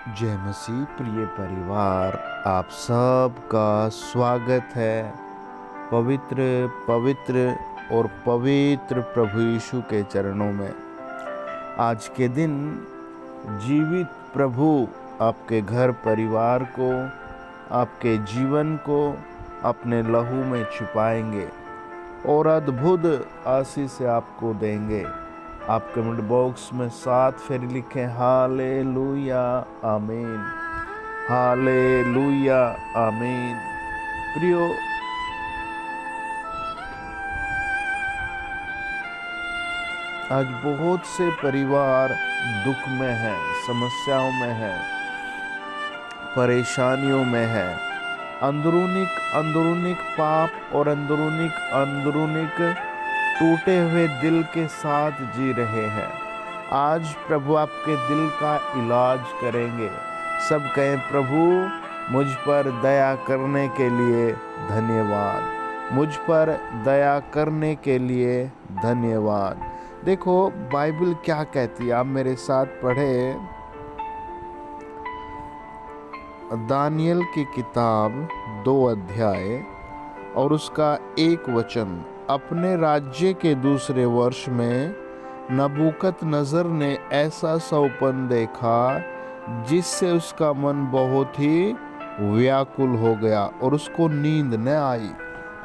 जय मसीह प्रिय परिवार, आप सबका स्वागत है पवित्र पवित्र और पवित्र प्रभु यीशु के चरणों में। आज के दिन जीवित प्रभु आपके घर परिवार को, आपके जीवन को अपने लहू में छिपाएंगे और अद्भुत आशीष आपको देंगे। आप कमेंट बॉक्स में 7 फेर लिखें हालेलुया आमीन, हालेलुया आमीन। प्रियो, आज बहुत से परिवार दुख में हैं, समस्याओं में हैं, परेशानियों में हैं, अंदरूनी पाप और अंदरूनी टूटे हुए दिल के साथ जी रहे हैं। आज प्रभु आपके दिल का इलाज करेंगे। सब कहें, प्रभु मुझ पर दया करने के लिए धन्यवाद, मुझ पर दया करने के लिए धन्यवाद। देखो बाइबल क्या कहती है, आप मेरे साथ पढ़े दानियल की किताब 2 अध्याय और उसका 1 वचन। अपने राज्य के दूसरे वर्ष में नबूकदनेस्सर ने ऐसा सौपन देखा जिससे उसका मन बहुत ही व्याकुल हो गया और उसको नींद न आई।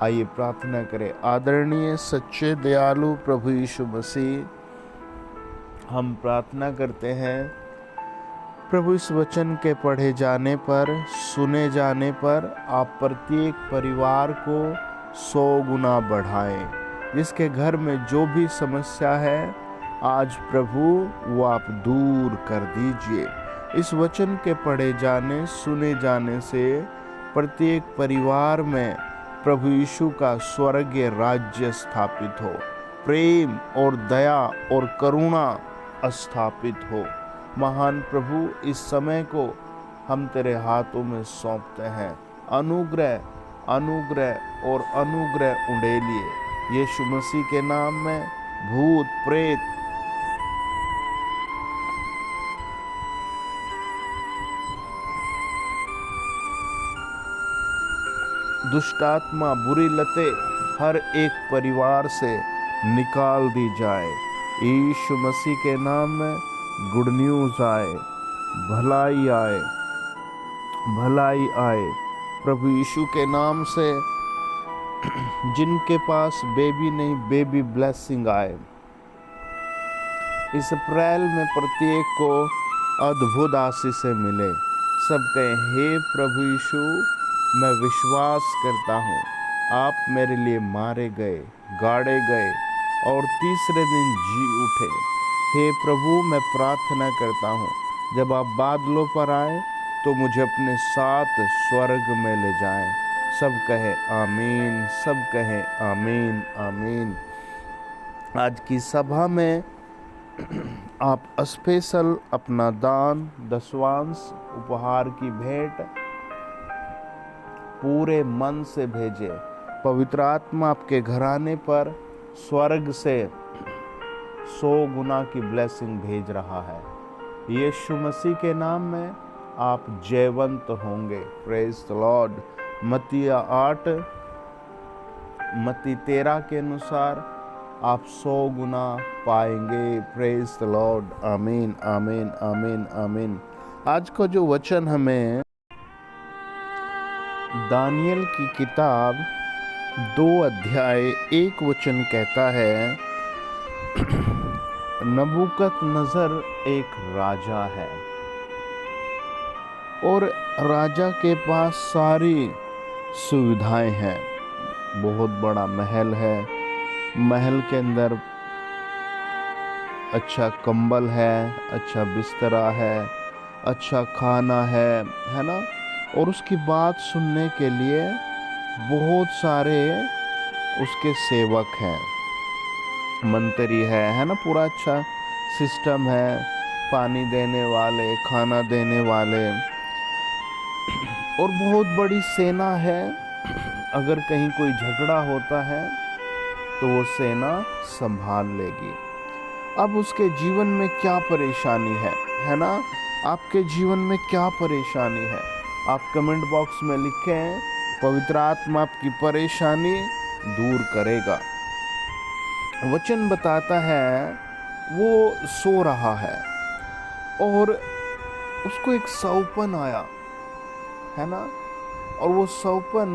आइए प्रार्थना करें। आदरणीय सच्चे दयालु प्रभु यीशु मसीह, हम प्रार्थना करते हैं प्रभु, इस वचन के पढ़े जाने पर, सुने जाने पर आप प्रत्येक परिवार को 100 गुना बढ़ाएं। जिसके घर में जो भी समस्या है आज प्रभु वो आप दूर कर दीजिए। इस वचन के पढ़े जाने सुने जाने से प्रत्येक परिवार में प्रभु यीशु का स्वर्गीय राज्य स्थापित हो, प्रेम और दया और करुणा स्थापित हो। महान प्रभु, इस समय को हम तेरे हाथों में सौंपते हैं। अनुग्रह अनुग्रह और अनुग्रह उंडेलिए। यीशु मसीह के नाम में भूत प्रेत दुष्टात्मा बुरी लतें हर एक परिवार से निकाल दी जाए। यीशु मसीह के नाम में गुड न्यूज़ आए, भलाई आए, भलाई आए। प्रभु यीशु के नाम से जिनके पास बेबी नहीं, बेबी ब्लेसिंग आए। इस अप्रैल में प्रत्येक को अद्भुत आशीषें मिले। सब कहें, हे प्रभु यीशु, मैं विश्वास करता हूँ आप मेरे लिए मारे गए, गाड़े गए और तीसरे दिन जी उठे। हे प्रभु, मैं प्रार्थना करता हूँ जब आप बादलों पर आए तो मुझे अपने साथ स्वर्ग में ले जाएं। सब कहे आमीन, सब कहे आमीन आमीन। आज की सभा में आप स्पेशल अपना दान, दशवांश, उपहार की भेंट पूरे मन से भेजें। पवित्र आत्मा आपके घराने पर स्वर्ग से 100 गुना की ब्लेसिंग भेज रहा है। यीशु मसीह के नाम में आप जयवंत होंगे। Praise the Lord. मत्ती 8 मत्ती 13 के अनुसार आप 100 गुना पाएंगे। Praise the Lord. आमीन आमीन आमीन आमीन। आज का जो वचन हमें दानियल की किताब 2 अध्याय 1 वचन कहता है, नबूकदनेस्सर एक राजा है और राजा के पास सारी सुविधाएं हैं। बहुत बड़ा महल है, महल के अंदर अच्छा कंबल है, अच्छा बिस्तरा है, अच्छा खाना है ना। और उसकी बात सुनने के लिए बहुत सारे उसके सेवक हैं, मंत्री है ना। पूरा अच्छा सिस्टम है, पानी देने वाले, खाना देने वाले और बहुत बड़ी सेना है। अगर कहीं कोई झगड़ा होता है तो वो सेना संभाल लेगी। अब उसके जीवन में क्या परेशानी है ना। आपके जीवन में क्या परेशानी है? आप कमेंट बॉक्स में लिखें, पवित्र आत्मा आपकी परेशानी दूर करेगा। वचन बताता है वो सो रहा है और उसको एक सौपन आया, है ना, और वो सौपन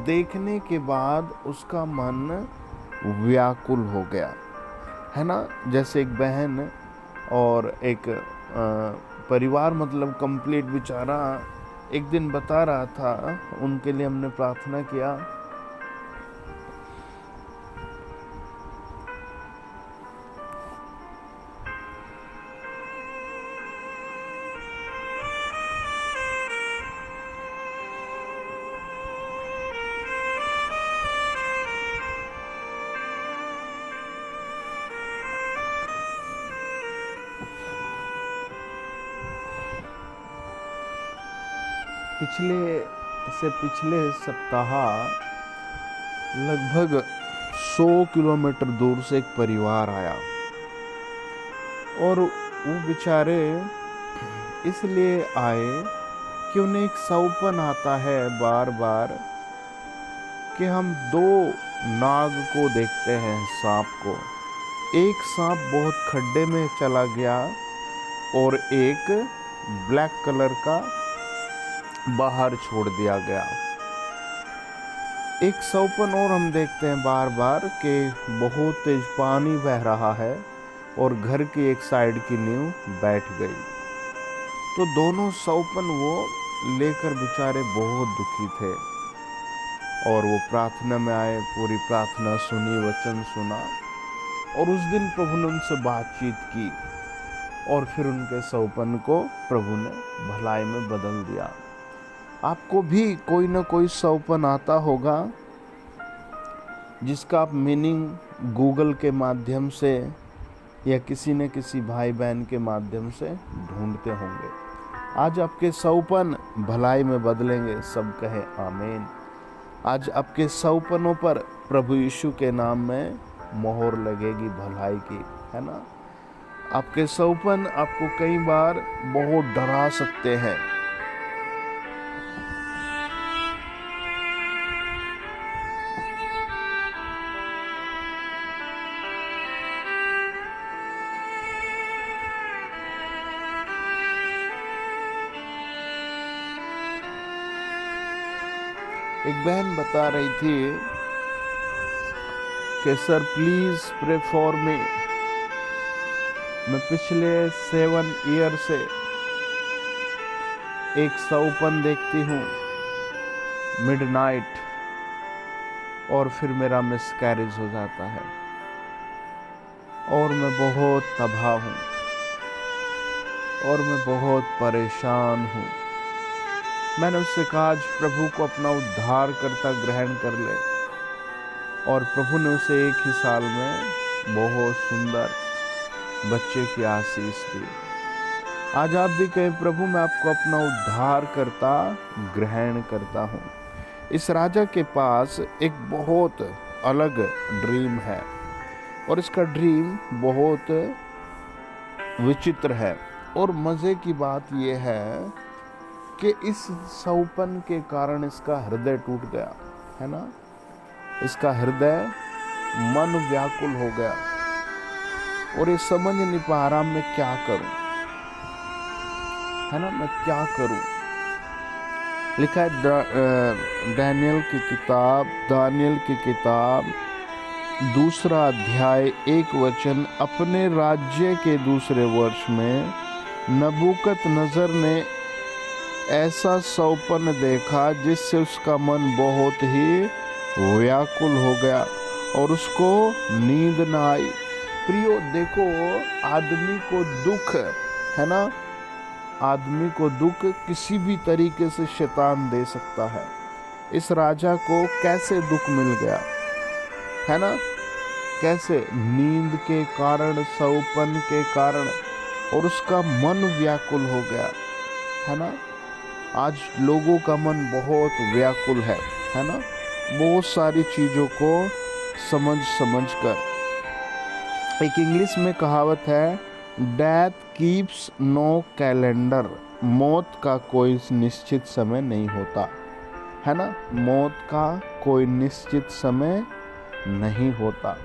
देखने के बाद उसका मन व्याकुल हो गया, है ना। जैसे एक बहन और एक परिवार, मतलब कंप्लीट बेचारा, एक दिन बता रहा था, उनके लिए हमने प्रार्थना किया। पिछले सप्ताह लगभग 100 किलोमीटर दूर से एक परिवार आया और वो बेचारे इसलिए आए कि उन्हें एक सौपन आता है बार बार कि हम 2 नाग को देखते हैं, सांप को। एक सांप बहुत खड्डे में चला गया और एक ब्लैक कलर का बाहर छोड़ दिया गया। एक सौपन और हम देखते हैं बार बार कि बहुत तेज पानी बह रहा है और घर की एक साइड की नींव बैठ गई। तो दोनों सौपन वो लेकर बेचारे बहुत दुखी थे और वो प्रार्थना में आए, पूरी प्रार्थना सुनी, वचन सुना और उस दिन प्रभु ने उनसे बातचीत की और फिर उनके सौपन को प्रभु ने भलाई में बदल दिया। आपको भी कोई ना कोई सौपन आता होगा जिसका आप मीनिंग गूगल के माध्यम से या किसी न किसी भाई बहन के माध्यम से ढूंढते होंगे। आज आपके सौपन भलाई में बदलेंगे, सब कहे आमीन। आज आपके सौपनों पर प्रभु यीशु के नाम में मोहर लगेगी भलाई की, है ना। आपके सौपन आपको कई बार बहुत डरा सकते हैं। एक बहन बता रही थी कि sir please pray for me. मैं पिछले 7 ईयर से एक सौपन देखती हूँ मिडनाइट और फिर मेरा मिसकैरेज हो जाता है और मैं बहुत तबाह हूँ और मैं बहुत परेशान हूँ। मैंने उससे कहा आज प्रभु को अपना उद्धारकर्ता ग्रहण कर ले और प्रभु ने उसे 1 ही साल में बहुत सुंदर बच्चे की आशीष दी। आज आप भी कहें प्रभु मैं आपको अपना उद्धारकर्ता ग्रहण करता हूँ। इस राजा के पास एक बहुत अलग ड्रीम है और इसका ड्रीम बहुत विचित्र है और मज़े की बात यह है कि इस सौपन के कारण इसका हृदय टूट गया, है ना। इसका हृदय, मन व्याकुल हो गया और ये समझ नहीं पा रहा मैं क्या करूं, है ना, मैं क्या करूं। लिखा है दानियल की किताब 2 अध्याय 1 वचन, अपने राज्य के दूसरे वर्ष में नबूकदनेस्सर ने ऐसा सौपन देखा जिससे उसका मन बहुत ही व्याकुल हो गया और उसको नींद न आई। प्रियो देखो, आदमी को दुख, है ना, आदमी को दुख किसी भी तरीके से शैतान दे सकता है। इस राजा को कैसे दुख मिल गया, है ना, कैसे, नींद के कारण, सौपन के कारण, और उसका मन व्याकुल हो गया, है ना। आज लोगों का मन बहुत व्याकुल है ना, बहुत सारी चीज़ों को समझ कर। एक इंग्लिश में कहावत है, डेथ कीप्स नो कैलेंडर, मौत का कोई निश्चित समय नहीं होता, है ना। मौत का कोई निश्चित समय नहीं होता।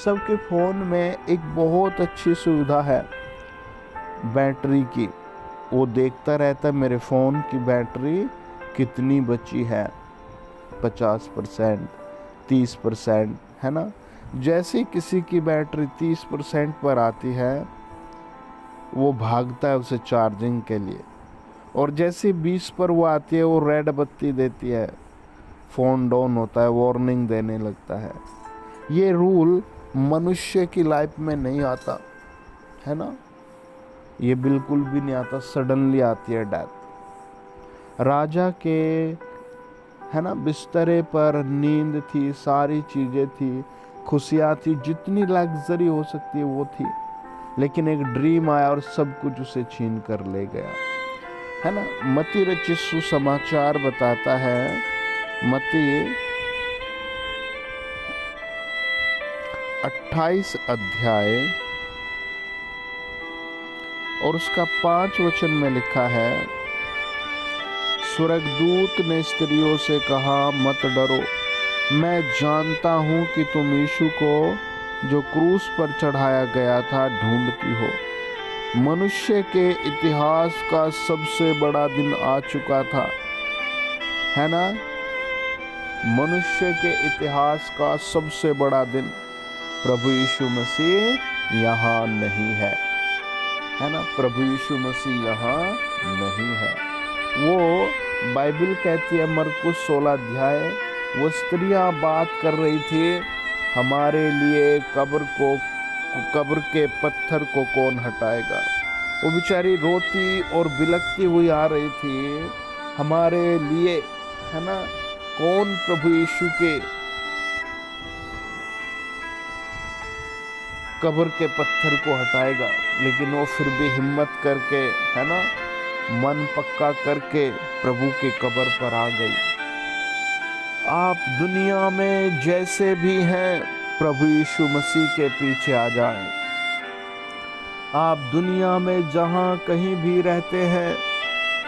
सबके फ़ोन में एक बहुत अच्छी सुविधा है बैटरी की, वो देखता रहता है मेरे फ़ोन की बैटरी कितनी बची है, 50%, 30%, है ना। जैसे किसी की बैटरी 30% पर आती है वो भागता है उसे चार्जिंग के लिए, और जैसे 20 पर वो आती है वो रेड बत्ती देती है, फ़ोन डाउन होता है, वार्निंग देने लगता है। ये रूल मनुष्य की लाइफ में नहीं आता, है ना, ये बिल्कुल भी नहीं आता। सडनली आती है डेथ। राजा के, है ना, बिस्तरे पर नींद थी, सारी चीज़ें थी, खुशियाँ थी, जितनी लग्जरी हो सकती है वो थी, लेकिन एक ड्रीम आया और सब कुछ उसे छीन कर ले गया, है ना। मत्ती रचित सुसमाचार बताता है, मत्ती 28 अध्याय और उसका 5 वचन में लिखा है, स्वर्गदूत ने स्त्रियों से कहा, मत डरो, मैं जानता हूँ कि तुम यीशु को जो क्रूस पर चढ़ाया गया था ढूंढती हो। मनुष्य के इतिहास का सबसे बड़ा दिन आ चुका था, है ना। मनुष्य के इतिहास का सबसे बड़ा दिन, प्रभु यीशु मसीह यहाँ नहीं है ना। प्रभु यीशु मसीह यहाँ नहीं है। वो बाइबल कहती है मरकुस 16 अध्याय, वो स्त्रियां बात कर रही थी, हमारे लिए कब्र के पत्थर को कौन हटाएगा। वो बेचारी रोती और बिलखती हुई आ रही थी, हमारे लिए, है ना, कौन प्रभु यीशु के कब्र के पत्थर को हटाएगा। लेकिन वो फिर भी हिम्मत करके, है ना, मन पक्का करके प्रभु के कब्र पर आ गई। आप दुनिया में जैसे भी हैं, प्रभु यीशु मसीह के पीछे आ जाएं। आप दुनिया में जहां कहीं भी रहते हैं,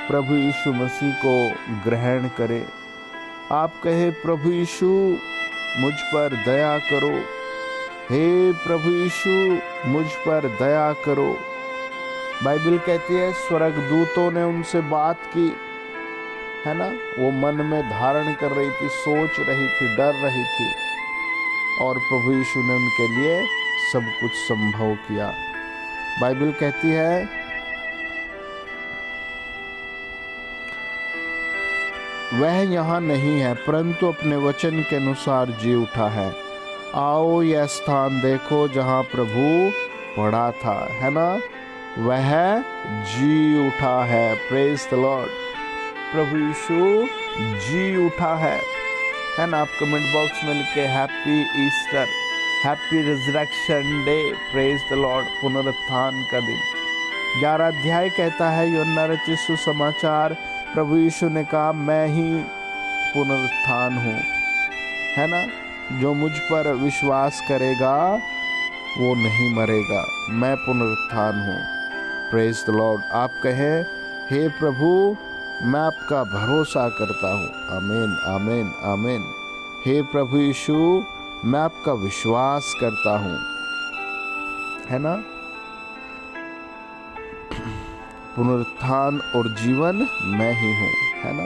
प्रभु यीशु मसीह को ग्रहण करें। आप कहे, प्रभु यीशु मुझ पर दया करो, हे प्रभु यीशु मुझ पर दया करो। बाइबल कहती है स्वर्गदूतों ने उनसे बात की, है ना, वो मन में धारण कर रही थी, सोच रही थी, डर रही थी, और प्रभु यीशु ने उनके लिए सब कुछ संभव किया। बाइबल कहती है वह यहाँ नहीं है, परंतु अपने वचन के अनुसार जी उठा है। आओ यह स्थान देखो जहाँ प्रभु पड़ा था, है ना, वह जी उठा है। Praise the lord. प्रभु यीशु जी उठा है ना। आप कमेंट बॉक्स में लिखे happy Easter, happy resurrection day, praise the lord, पुनरुत्थान का दिन। 11 अध्याय कहता है यूहन्ना रचित सुसमाचार, प्रभु यीशु ने कहा मैं ही पुनरुत्थान हूँ, है ना। जो मुझ पर विश्वास करेगा वो नहीं मरेगा, मैं पुनरुत्थान हूँ। Praise the Lord. आप कहें, हे प्रभु मैं आपका भरोसा करता हूँ। आमीन, आमीन, आमीन। हे प्रभु यीशु मैं आपका विश्वास करता हूँ, है ना। पुनरुत्थान और जीवन मैं ही हूँ, है ना।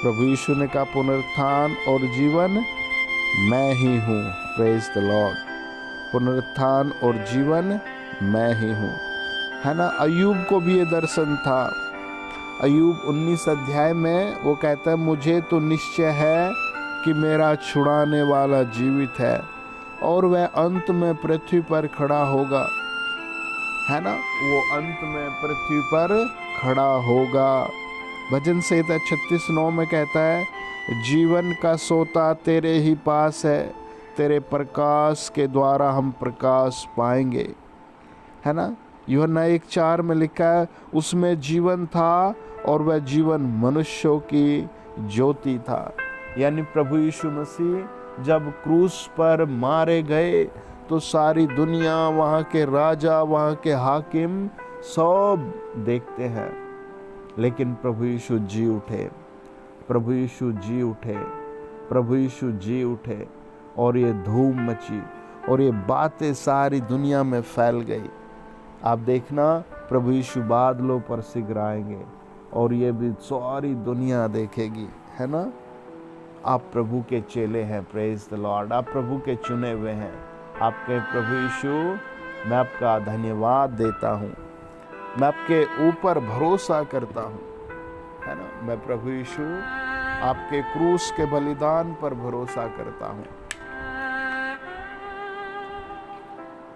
प्रभु यीशु ने कहा पुनरुत्थान और जीवन मैं ही हूँ। Praise the lord. पुनरुत्थान और जीवन मैं ही हूँ, है ना। अय्यूब को भी ये दर्शन था। अय्यूब 19 अध्याय में वो कहता है मुझे तो निश्चय है कि मेरा छुड़ाने वाला जीवित है और वह अंत में पृथ्वी पर खड़ा होगा, है ना। वो अंत में पृथ्वी पर खड़ा होगा। भजन संहिता 36:9 में कहता है जीवन का सोता तेरे ही पास है, तेरे प्रकाश के द्वारा हम प्रकाश पाएंगे, है ना। यूहन्ना 1:4 में लिखा है उसमें जीवन था और वह जीवन मनुष्यों की ज्योति था। यानी प्रभु यीशु मसीह जब क्रूस पर मारे गए तो सारी दुनिया, वहाँ के राजा, वहाँ के हाकिम सब देखते हैं, लेकिन प्रभु यीशु जी उठे, प्रभु यीशु जी उठे, प्रभु यीशु जी उठे, और ये धूम मची और ये बातें सारी दुनिया में फैल गई। आप देखना, प्रभु यीशु बादलों पर सिगराएंगे और ये भी सारी दुनिया देखेगी, है ना। आप प्रभु के चेले हैं, प्रेज द लॉर्ड। आप प्रभु के चुने हुए हैं। आपके प्रभु यीशु, मैं आपका धन्यवाद देता हूँ। मैं आपके ऊपर भरोसा करता हूँ, है ना। मैं प्रभु यीशु आपके क्रूस के बलिदान पर भरोसा करता हूँ।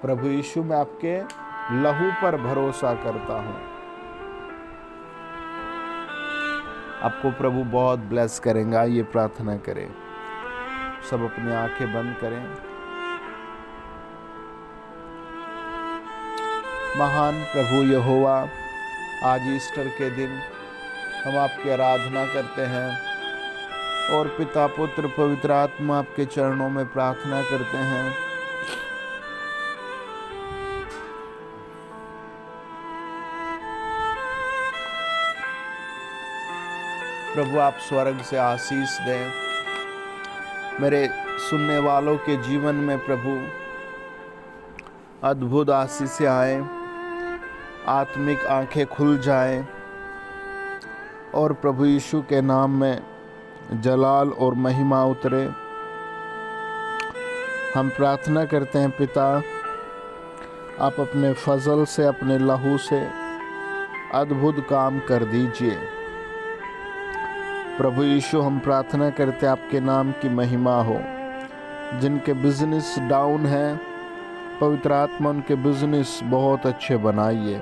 प्रभु यीशु, मैं आपके लहू पर भरोसा करता हूँ। आपको प्रभु बहुत ब्लेस करेंगे। ये प्रार्थना करें, सब अपनी आंखें बंद करें। महान प्रभु यहोवा, आज ईस्टर के दिन हम आपकी आराधना करते हैं और पिता, पुत्र, पवित्र आत्मा आपके चरणों में प्रार्थना करते हैं। प्रभु, आप स्वर्ग से आशीष दें मेरे सुनने वालों के जीवन में। प्रभु, अद्भुत आशीष आए, आत्मिक आंखें खुल जाएं और प्रभु यीशु के नाम में जलाल और महिमा उतरे। हम प्रार्थना करते हैं पिता, आप अपने फजल से, अपने लहू से अद्भुत काम कर दीजिए। प्रभु यीशु, हम प्रार्थना करते हैं आपके नाम की महिमा हो। जिनके बिजनेस डाउन है, पवित्र आत्मा उनके बिजनेस बहुत अच्छे बनाइए।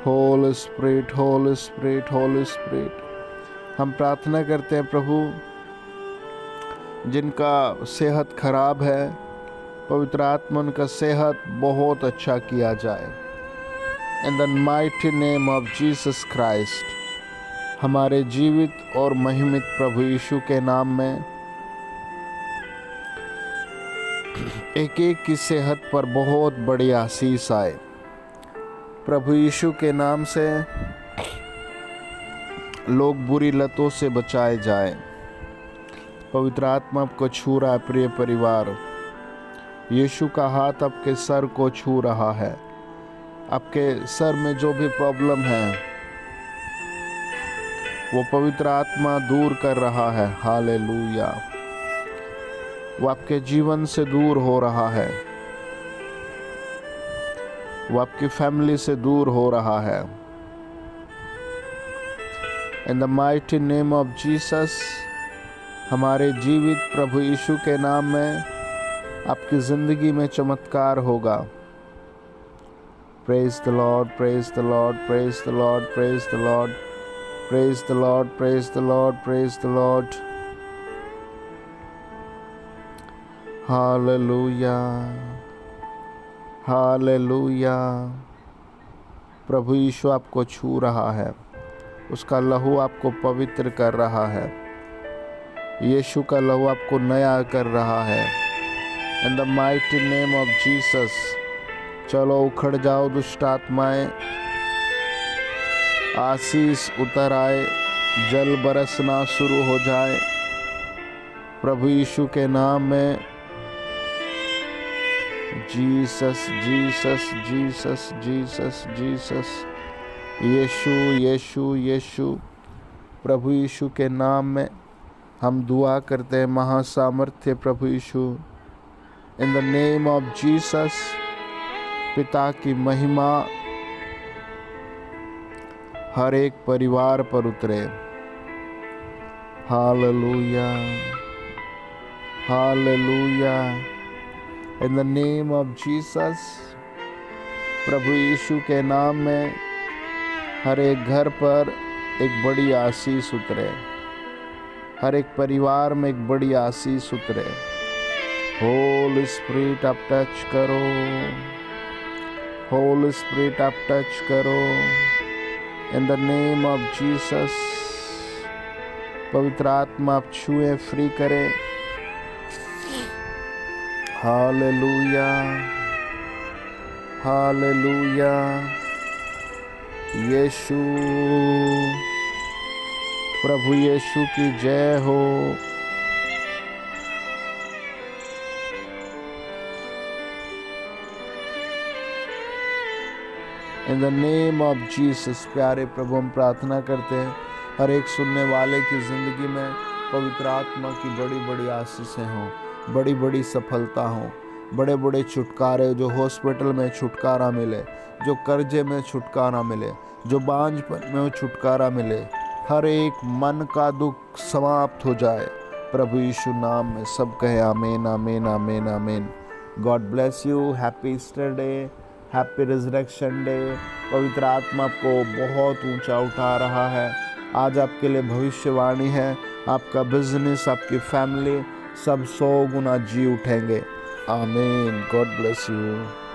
Holi spirit, Holi spirit, Holi spirit. हम प्रार्थना करते हैं प्रभु, जिनका सेहत खराब है, पवित्र आत्मा उनका सेहत बहुत अच्छा किया जाए। In the mighty name of Jesus Christ, हमारे जीवित और महिमित प्रभु यीशु के नाम में एक एक की सेहत पर बहुत बड़ी आशीष आए। प्रभु यीशु के नाम से लोग बुरी लतों से बचाए जाए। पवित्र आत्मा आपको छू रहा है। प्रिय परिवार, यीशु का हाथ आपके सर को छू रहा है। आपके सर में जो भी प्रॉब्लम है वो पवित्र आत्मा दूर कर रहा है। हालेलुया। वो आपके जीवन से दूर हो रहा है, वो आपकी फैमिली से दूर हो रहा है। In the mighty name of Jesus, हमारे जीवित प्रभु यीशु के नाम में आपकी जिंदगी में चमत्कार होगा। Praise the lord, praise the lord, praise the lord, praise the lord, praise the lord, praise the lord, praise the lord. Hallelujah, hallelujah. प्रभु यीशु आपको छू रहा है, उसका लहू आपको पवित्र कर रहा है। यीशु का लहू आपको नया कर रहा है। In the mighty name of Jesus, चलो उखड़ जाओ दुष्ट आत्माएं, आशीष उतर आए, जल बरसना शुरू हो जाए प्रभु यीशु के नाम में। Jesus, Jesus, Jesus, Jesus, Jesus, Yeshu, Yeshu, Yeshu. प्रभु यीशु के नाम में हम दुआ करते हैं। महासामर्थ्य प्रभु Yeshu, in the name of Jesus, पिता की महिमा हर एक परिवार पर उतरे। हालेलुया, हालेलुया। In the name of Jesus, प्रभु यीशु के नाम में हर एक घर पर एक बड़ी आशीष उतरे, हर एक परिवार में एक बड़ी आशीष उतरे। होली स्पिरिट आप टच करो, होली स्पिरिट आप टच करो। इन द नेम ऑफ जीसस, पवित्र आत्मा आप छुए, फ्री करें। हालेलुया, हालेलुया, यीशु, प्रभु यीशु की जय हो। इन द नेम ऑफ जीसस। प्यारे प्रभु, हम प्रार्थना करते हैं हर एक सुनने वाले की ज़िंदगी में पवित्र आत्मा की बड़ी बड़ी आशीषें हों, बड़ी बड़ी सफलता हों, बड़े बड़े छुटकारे, जो हॉस्पिटल में छुटकारा मिले, जो कर्जे में छुटकारा मिले, जो बांझपन में छुटकारा मिले, हर एक मन का दुख समाप्त हो जाए प्रभु यीशु नाम में। सब कहे आमीन आमीन आमीन आमीन। God bless you. Happy Easter day, happy resurrection day. पवित्र आत्मा को बहुत ऊंचा उठा रहा है। आज आपके लिए भविष्यवाणी है, आपका बिजनेस, आपकी फैमिली सब 100 गुना जी उठेंगे। आमीन। God bless you.